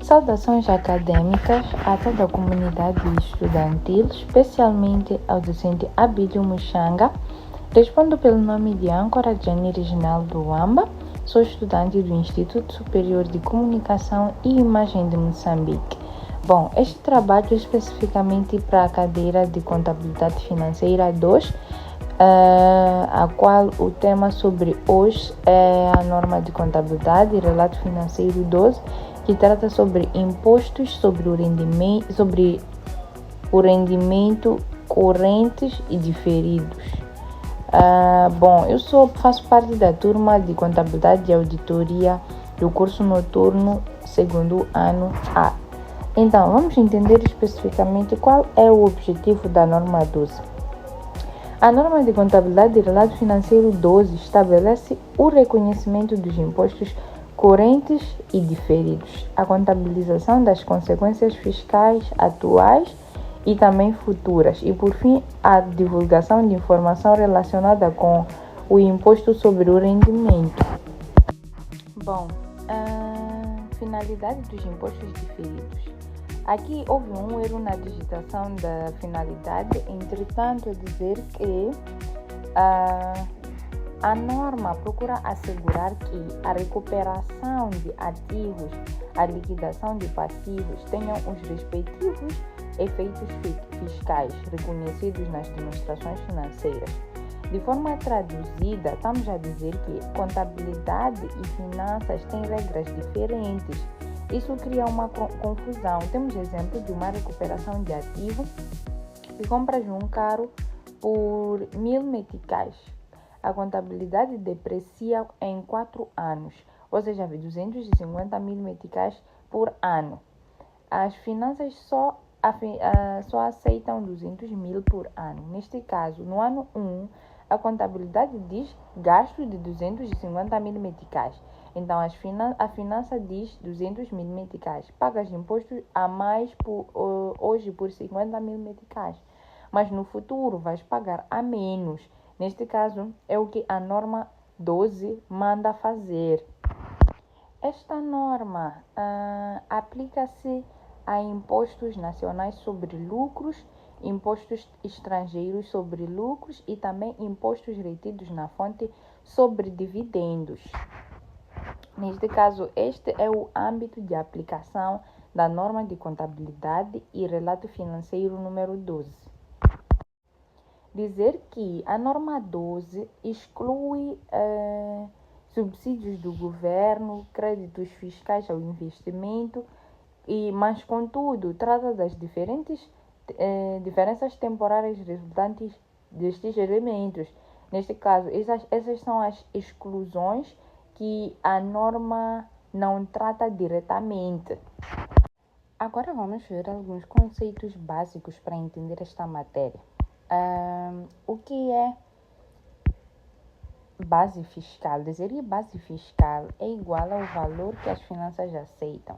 Saudações acadêmicas a toda a comunidade estudantil, especialmente ao docente Abílio Muxanga. Respondo pelo nome de Âncora Jane Reginaldo Wamba, sou estudante do Instituto Superior de Comunicação e Imagem de Moçambique. Bom, este trabalho é especificamente para a cadeira de Contabilidade Financeira 2, a qual o tema sobre hoje é a norma de contabilidade e relato financeiro 12, que trata sobre impostos sobre o rendimento correntes e diferidos. Eu faço parte da turma de contabilidade e auditoria do curso noturno segundo ano A. Então, vamos entender especificamente qual é o objetivo da norma 12. A norma de contabilidade e relato financeiro 12 estabelece o reconhecimento dos impostos correntes e diferidos, a contabilização das consequências fiscais atuais e também futuras, e por fim a divulgação de informação relacionada com o imposto sobre o rendimento. Finalidade dos impostos diferidos. Aqui houve um erro na digitação da finalidade, entretanto, dizer que a norma procura assegurar que a recuperação de ativos, a liquidação de passivos tenham os respectivos efeitos fiscais reconhecidos nas demonstrações financeiras. De forma traduzida, estamos a dizer que contabilidade e finanças têm regras diferentes. Isso cria uma confusão. Temos exemplo de uma recuperação de ativo e compras de um carro por 1.000 meticais. A contabilidade deprecia em 4 anos, ou seja, 250 mil meticais por ano. As finanças só aceitam 200 mil por ano. Neste caso, no ano 1, a contabilidade diz gasto de 250 mil meticais. Então, a finança diz 200 mil meticais. Pagas impostos a mais hoje por 50 mil meticais. Mas no futuro vais pagar a menos. Neste caso, é o que a norma 12 manda fazer. Esta norma aplica-se a impostos nacionais sobre lucros, impostos estrangeiros sobre lucros e também impostos retidos na fonte sobre dividendos. Neste caso, este é o âmbito de aplicação da norma de contabilidade e relato financeiro número 12. Dizer que a norma 12 exclui subsídios do governo, créditos fiscais ao investimento, mas contudo trata das diferenças temporárias resultantes destes elementos. Neste caso, essas são as exclusões que a norma não trata diretamente. Agora vamos ver alguns conceitos básicos para entender esta matéria. O que é base fiscal? Dizer que base fiscal é igual ao valor que as finanças aceitam.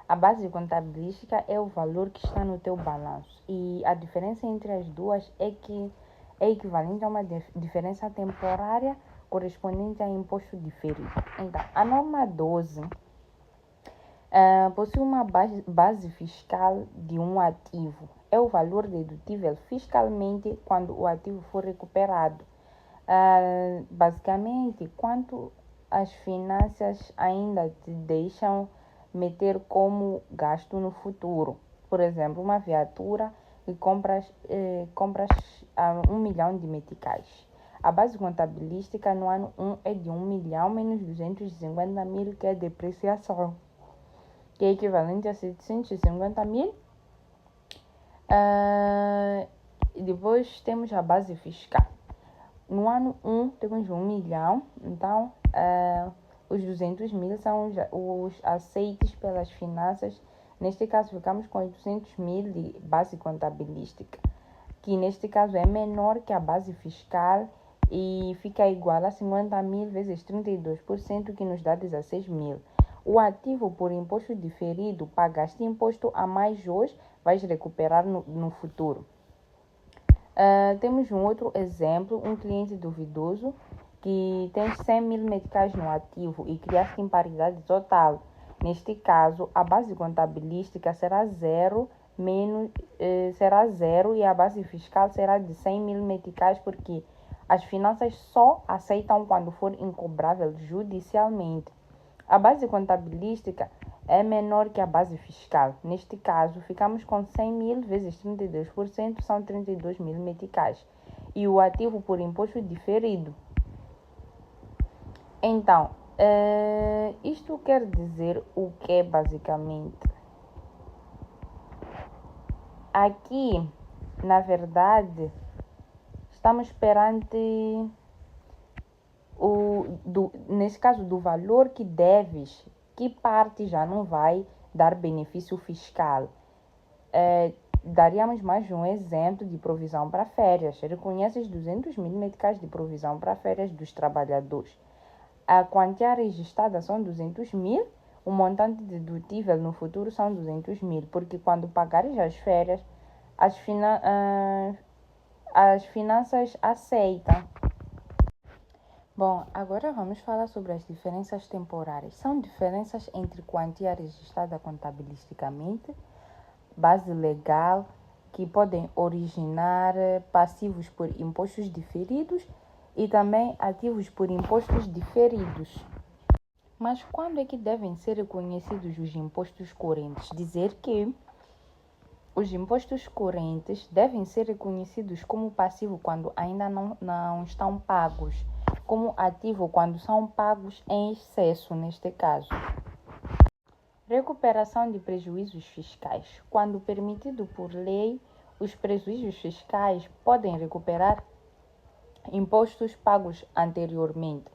A base contabilística é o valor que está no teu balanço. E a diferença entre as duas é que é equivalente a uma diferença temporária correspondente a imposto diferido. Então, a norma 12 possui uma base fiscal de um ativo. É o valor dedutível fiscalmente quando o ativo for recuperado. Basicamente, quanto as finanças ainda te deixam meter como gasto no futuro. Por exemplo, uma viatura e compras a 1 milhão de meticais. A base contabilística no ano 1 é de 1 milhão menos 250 mil, que é depreciação, que é equivalente a 750 mil. Depois temos a base fiscal. No ano 1 temos 1 milhão, então os 200 mil são os aceites pelas finanças. Neste caso ficamos com 800 mil de base contabilística, que neste caso é menor que a base fiscal e fica igual a 50 mil vezes 32%, que nos dá 16 mil. O ativo por imposto diferido, pagaste imposto a mais hoje, vais recuperar no futuro. Temos um outro exemplo, um cliente duvidoso que tem 100 mil meticais no ativo e criaste imparidade total. Neste caso, a base contabilística será zero e a base fiscal será de 100 mil meticais, porque as finanças só aceitam quando for incobrável judicialmente. A base contabilística é menor que a base fiscal. Neste caso, ficamos com 100 mil vezes 32%, são 32 mil meticais. E o ativo por imposto diferido. Então, isto quer dizer o que basicamente? Aqui, na verdade, estamos perante nesse caso do valor que deves, que parte já não vai dar benefício fiscal. Daríamos mais um exemplo de provisão para férias. Reconheces 200 mil meticais de provisão para férias dos trabalhadores. A quantia registrada são 200 mil, o montante dedutível no futuro são 200 mil, porque quando pagares as férias, as finanças aceitam. Bom, agora vamos falar sobre as diferenças temporárias. São diferenças entre quantia registrada contabilisticamente, base legal, que podem originar passivos por impostos diferidos e também ativos por impostos diferidos. Mas quando é que devem ser reconhecidos os impostos correntes? Dizer que os impostos correntes devem ser reconhecidos como passivo quando ainda não estão pagos, como ativo quando são pagos em excesso, neste caso. Recuperação de prejuízos fiscais. Quando permitido por lei, os prejuízos fiscais podem recuperar impostos pagos anteriormente.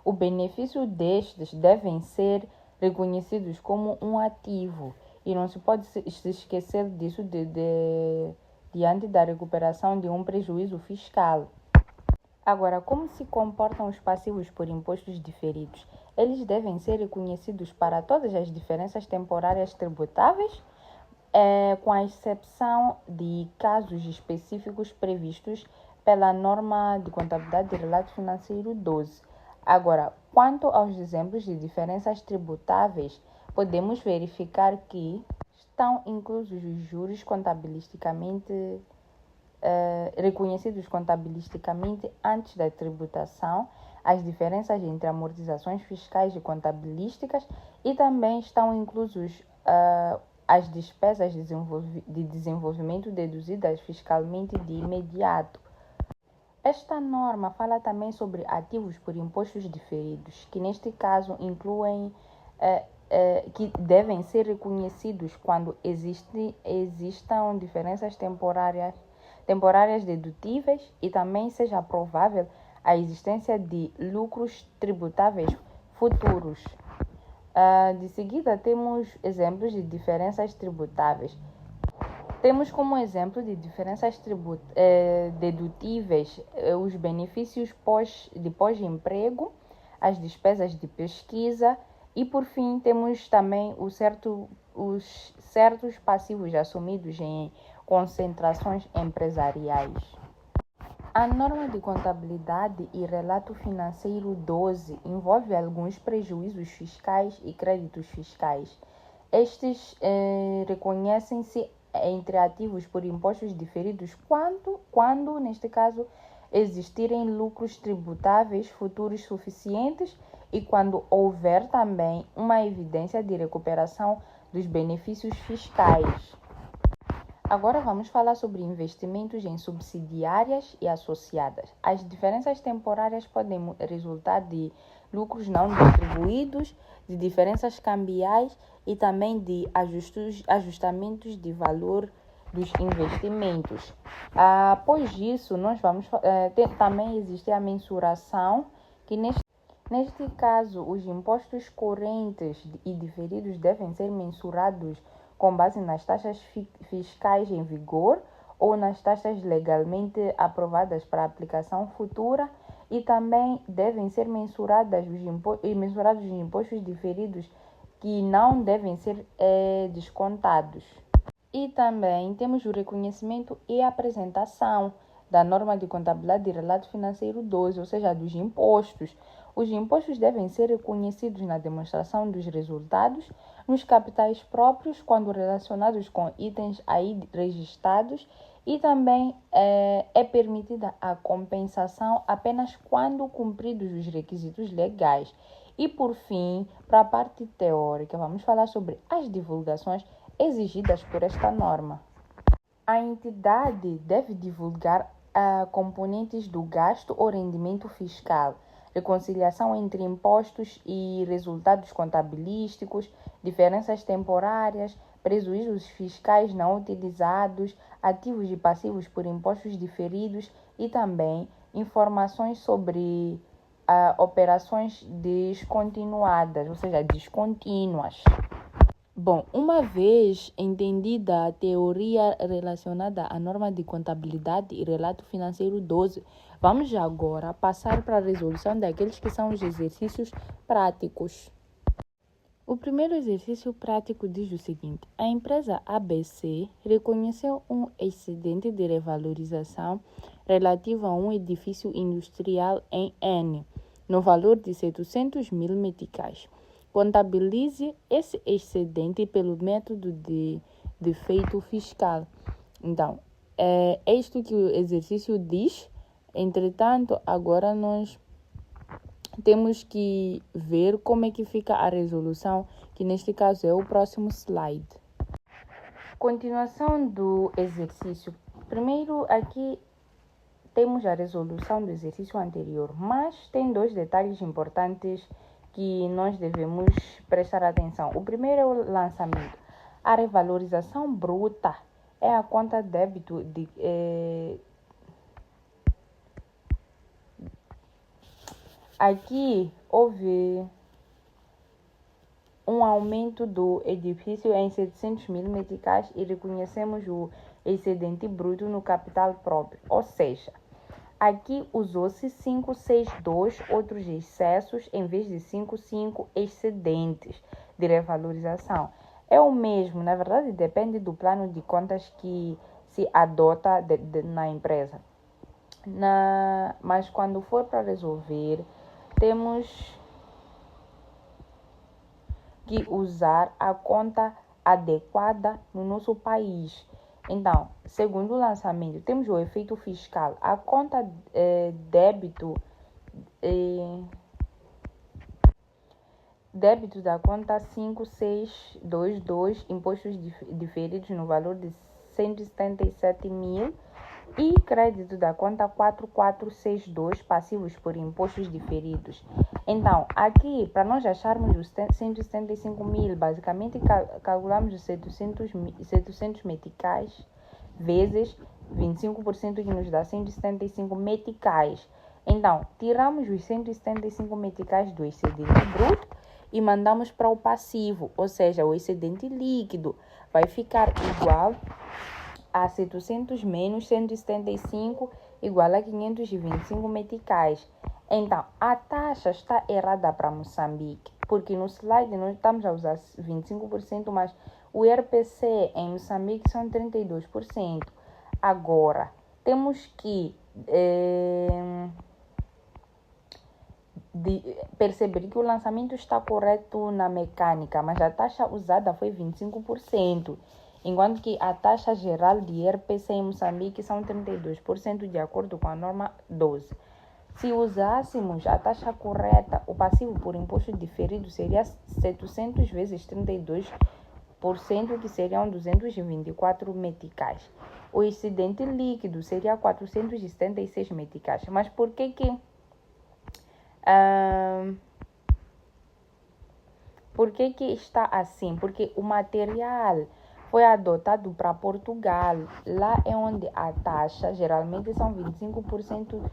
O benefício destes devem ser reconhecidos como um ativo e não se pode se esquecer disso diante da recuperação de um prejuízo fiscal. Agora, como se comportam os passivos por impostos diferidos? Eles devem ser reconhecidos para todas as diferenças temporárias tributáveis, com a exceção de casos específicos previstos pela norma de contabilidade de relato financeiro 12. Agora, quanto aos exemplos de diferenças tributáveis, podemos verificar que estão inclusos os juros contabilisticamente reconhecidos contabilisticamente antes da tributação, as diferenças entre amortizações fiscais e contabilísticas, e também estão inclusos as despesas de desenvolvimento deduzidas fiscalmente de imediato. Esta norma fala também sobre ativos por impostos diferidos, que neste caso incluem que devem ser reconhecidos quando existam diferenças temporárias dedutíveis e também seja provável a existência de lucros tributáveis futuros. De seguida, temos exemplos de diferenças tributáveis. Temos como exemplo de diferenças dedutíveis os benefícios de pós-emprego, as despesas de pesquisa e, por fim, temos também os certos passivos assumidos em concentrações empresariais. A norma de contabilidade e relato financeiro 12 envolve alguns prejuízos fiscais e créditos fiscais. Estes reconhecem-se entre ativos por impostos diferidos quando, neste caso, existirem lucros tributáveis futuros suficientes e quando houver também uma evidência de recuperação dos benefícios fiscais. Agora vamos falar sobre investimentos em subsidiárias e associadas. As diferenças temporárias podem resultar de lucros não distribuídos, de diferenças cambiais e também de ajustamentos de valor dos investimentos. Após isso, nós vamos também existe a mensuração, que neste caso os impostos correntes e diferidos devem ser mensurados com base nas taxas fiscais em vigor ou nas taxas legalmente aprovadas para aplicação futura, e também devem ser mensurados os impostos diferidos que não devem ser descontados. E também temos o reconhecimento e apresentação da norma de contabilidade de relato financeiro 12, ou seja, dos impostos. Os impostos devem ser reconhecidos na demonstração dos resultados nos capitais próprios quando relacionados com itens aí registrados, e também é permitida a compensação apenas quando cumpridos os requisitos legais. E por fim, para a parte teórica, vamos falar sobre as divulgações exigidas por esta norma. A entidade deve divulgar componentes do gasto ou rendimento fiscal, reconciliação entre impostos e resultados contabilísticos, diferenças temporárias, prejuízos fiscais não utilizados, ativos e passivos por impostos diferidos e também informações sobre operações descontinuadas, ou seja, descontínuas. Bom, uma vez entendida a teoria relacionada à norma de contabilidade e relato financeiro 12, vamos agora passar para a resolução daqueles que são os exercícios práticos. O primeiro exercício prático diz o seguinte: a empresa ABC reconheceu um excedente de revalorização relativo a um edifício industrial em N, no valor de 700 mil meticais. Contabilize esse excedente pelo método de defeito fiscal. Então, é isto que o exercício diz. Entretanto, agora nós temos que ver como é que fica a resolução, que neste caso é o próximo slide. Continuação do exercício. Primeiro, aqui temos a resolução do exercício anterior, mas tem dois detalhes importantes que nós devemos prestar atenção. O primeiro é o lançamento. A revalorização bruta é a conta débito de aqui houve um aumento do edifício em 700 mil meticais e reconhecemos o excedente bruto no capital próprio, ou seja, aqui usou-se 562 outros excessos em vez de 55 excedentes de revalorização. É o mesmo, na verdade depende do plano de contas que se adota na empresa. Mas quando for para resolver, temos que usar a conta adequada no nosso país. Então, segundo o lançamento, temos o efeito fiscal. A conta débito da conta 5622, impostos diferidos no valor de 177 mil, e crédito da conta 4462, passivos por impostos diferidos. Então, aqui, para nós acharmos os 175 mil, basicamente calculamos os 700 meticais vezes 25%, que nos dá 175 meticais. Então, tiramos os 175 meticais do excedente bruto e mandamos para o passivo, ou seja, o excedente líquido vai ficar igual a 700 menos 175 igual a 525 meticais. Então, a taxa está errada para Moçambique, porque no slide nós estamos a usar 25%, mas o IRPC em Moçambique são 32%. Agora, temos que perceber que o lançamento está correto na mecânica, mas a taxa usada foi 25%. Enquanto que a taxa geral de IRPC em Moçambique são 32%, de acordo com a norma 12. Se usássemos a taxa correta, o passivo por imposto diferido seria 700 vezes 32%, que seriam 224 meticais. O excedente líquido seria 476 meticais. Mas por que está assim? Porque o material foi adotado para Portugal. Lá é onde a taxa geralmente são 25%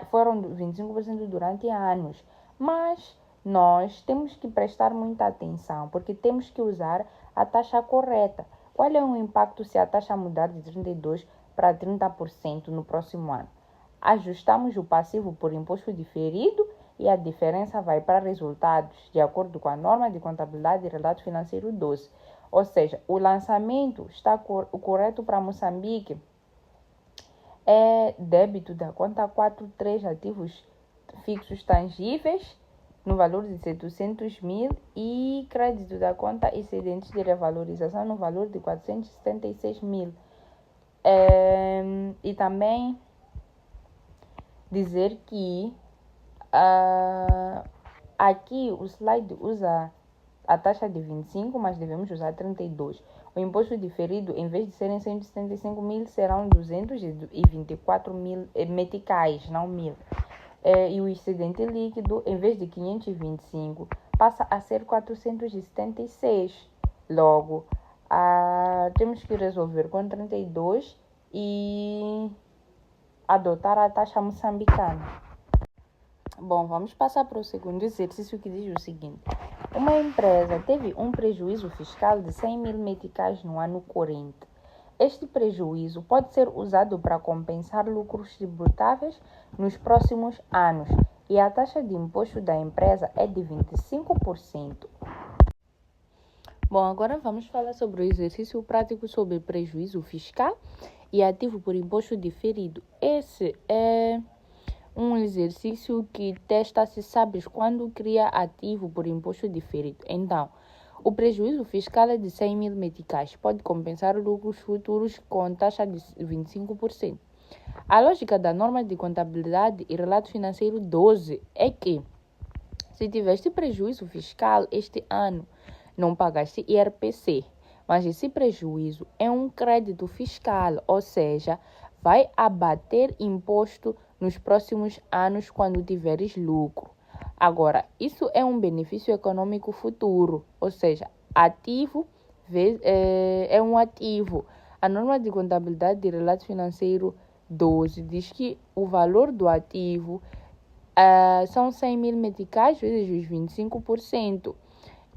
foram 25% durante anos. Mas nós temos que prestar muita atenção, porque temos que usar a taxa correta. Qual é o impacto se a taxa mudar de 32% para 30% no próximo ano? Ajustamos o passivo por imposto diferido e a diferença vai para resultados, de acordo com a norma de contabilidade e relato financeiro 12. Ou seja, o lançamento está correto para Moçambique. É débito da conta 43, ativos fixos tangíveis, no valor de 700 mil e crédito da conta excedentes de revalorização no valor de 476 mil. E também dizer que aqui o slide usa a taxa de 25, mas devemos usar 32. O imposto diferido, em vez de serem 175 mil, serão 224 mil meticais, não mil. E o excedente líquido, em vez de 525, passa a ser 476. Logo, temos que resolver com 32 e adotar a taxa moçambicana. Bom, vamos passar para o segundo exercício que diz o seguinte. Uma empresa teve um prejuízo fiscal de 100 mil meticais no ano corrente. Este prejuízo pode ser usado para compensar lucros tributáveis nos próximos anos e a taxa de imposto da empresa é de 25%. Bom, agora vamos falar sobre o exercício prático sobre prejuízo fiscal e ativo por imposto diferido. Esse é um exercício que testa se sabes quando cria ativo por imposto diferido. Então, o prejuízo fiscal é de 100 mil meticais. Pode compensar lucros futuros com taxa de 25%. A lógica da norma de contabilidade e relato financeiro 12 é que, se tiveste prejuízo fiscal este ano, não pagaste IRPC, mas esse prejuízo é um crédito fiscal, ou seja, vai abater imposto nos próximos anos quando tiveres lucro. Agora, isso é um benefício econômico futuro, ou seja, ativo é um ativo. A norma de contabilidade de relato financeiro 12 diz que o valor do ativo são 100 mil meticais vezes os 25%,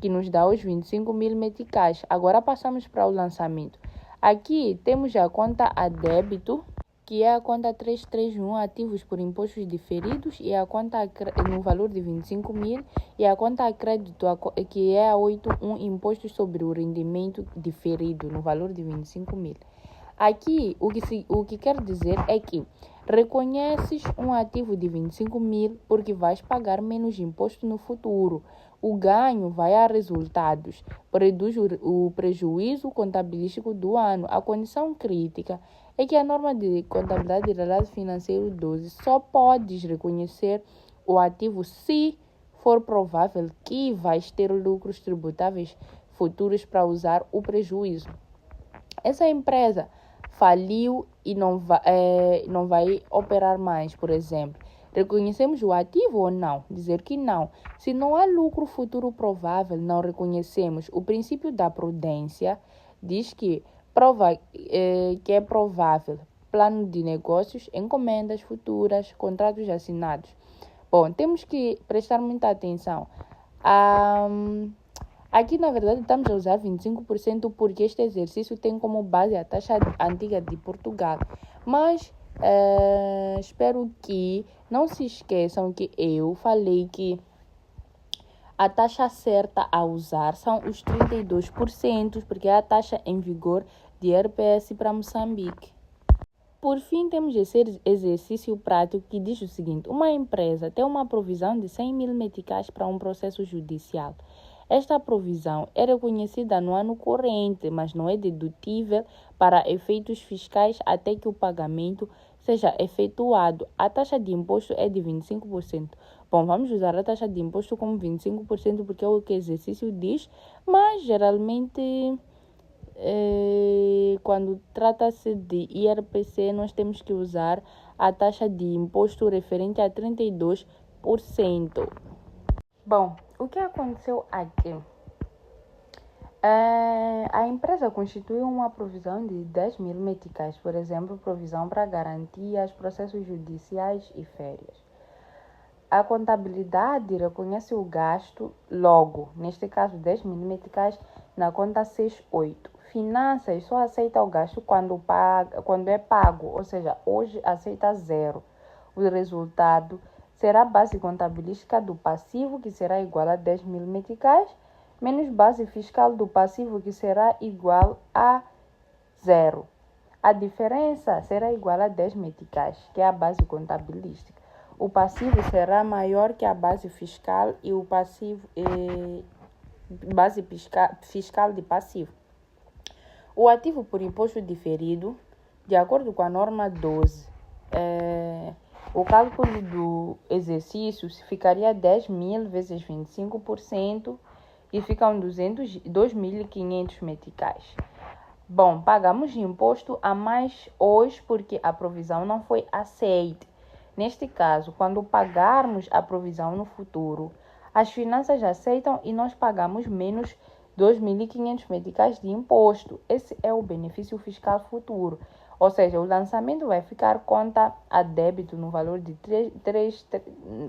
que nos dá os 25 mil meticais. Agora passamos para o lançamento. Aqui temos a conta a débito, que é a conta 331, ativos por impostos diferidos, e a conta no valor de 25 mil, e a conta a crédito, que é a 81, impostos sobre o rendimento diferido, no valor de 25 mil. Aqui, o que quer dizer é que reconheces um ativo de 25 mil porque vais pagar menos imposto no futuro. O ganho vai a resultados, reduz o prejuízo contabilístico do ano. A condição crítica é que a norma de contabilidade de relato financeiro 12 só podes reconhecer o ativo se for provável que vais ter lucros tributáveis futuros para usar o prejuízo. Essa empresa faliu e não vai operar mais, por exemplo. Reconhecemos o ativo ou não? Dizer que não. Se não há lucro futuro provável, não reconhecemos. O princípio da prudência diz que é provável. Plano de negócios, encomendas futuras, contratos assinados. Bom, temos que prestar muita atenção. Aqui, na verdade, estamos a usar 25% porque este exercício tem como base a taxa antiga de Portugal. Mas espero que não se esqueçam que eu falei que a taxa certa a usar são os 32%, porque é a taxa em vigor de RPS para Moçambique. Por fim, temos esse exercício prático que diz o seguinte. Uma empresa tem uma provisão de 100 mil meticais para um processo judicial. Esta provisão é reconhecida no ano corrente, mas não é dedutível para efeitos fiscais até que o pagamento seja efetuado. A taxa de imposto é de 25%. Bom, vamos usar a taxa de imposto como 25% porque é o que o exercício diz, mas geralmente quando trata-se de IRPC, nós temos que usar a taxa de imposto referente a 32%. Bom, o que aconteceu aqui? A empresa constituiu uma provisão de 10 mil meticais, por exemplo, provisão para garantias, processos judiciais e férias. A contabilidade reconhece o gasto logo, neste caso 10 mil meticais, na conta 68. Finanças só aceita o gasto quando é pago, ou seja, hoje aceita zero. O resultado será a base contabilística do passivo, que será igual a 10 mil meticais, menos base fiscal do passivo, que será igual a zero. A diferença será igual a 10 meticais, que é a base contabilística. o passivo será maior que a base fiscal e o passivo base fiscal de passivo. O ativo por imposto diferido, de acordo com a norma 12, o cálculo do exercício ficaria 10.000 vezes 25% e ficam 2.500 meticais. Bom, pagamos imposto a mais hoje porque a provisão não foi aceita. Neste caso, quando pagarmos a provisão no futuro, as finanças aceitam e nós pagamos menos 2.500 meticais de imposto. Esse é o benefício fiscal futuro. Ou seja, o lançamento vai ficar conta a débito no valor de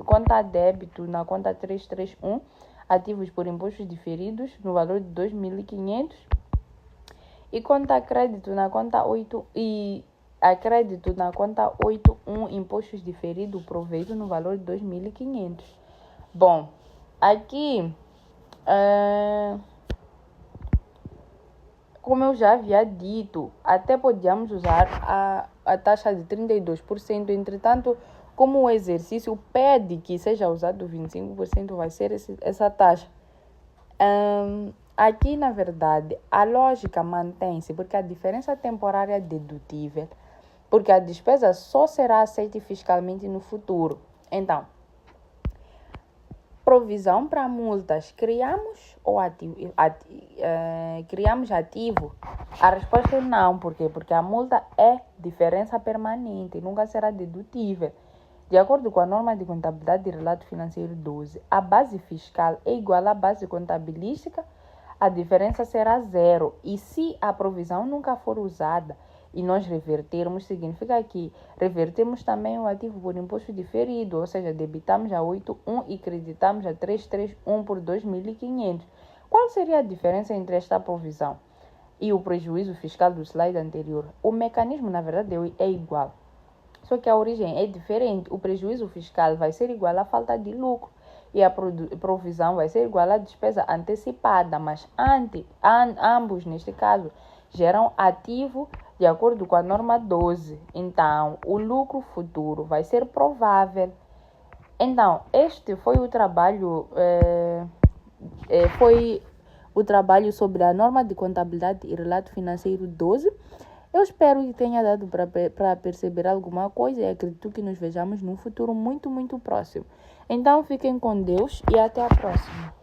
conta a débito na conta 331, ativos por impostos diferidos no valor de 2.500 e conta a crédito na conta 8 e a crédito na conta 81, impostos diferidos, proveito no valor de 2.500. Bom, aqui como eu já havia dito, até podíamos usar a taxa de 32%, entretanto, como o exercício pede que seja usado 25%, vai ser essa taxa. Aqui, na verdade, a lógica mantém-se, porque a diferença temporária é dedutível, porque a despesa só será aceita fiscalmente no futuro. Então, provisão para multas, criamos ativo? A resposta é não. Por quê? Porque a multa é diferença permanente, nunca será dedutível. De acordo com a norma de contabilidade e relato financeiro 12, a base fiscal é igual à base contabilística, a diferença será zero. E se a provisão nunca for usada e nós revertermos, significa que revertemos também o ativo por imposto diferido, ou seja, debitamos a 81 e creditamos a 331 por 2.500. Qual seria a diferença entre esta provisão e o prejuízo fiscal do slide anterior? O mecanismo, na verdade, é igual, só que a origem é diferente. O prejuízo fiscal vai ser igual à falta de lucro e a provisão vai ser igual à despesa antecipada, mas ambos, neste caso, geram ativo de acordo com a norma 12. Então, o lucro futuro vai ser provável. Então, este foi o trabalho sobre a norma de contabilidade e relato financeiro 12. Eu espero que tenha dado para perceber alguma coisa e acredito que nos vejamos num futuro muito, muito próximo. Então, fiquem com Deus e até a próxima.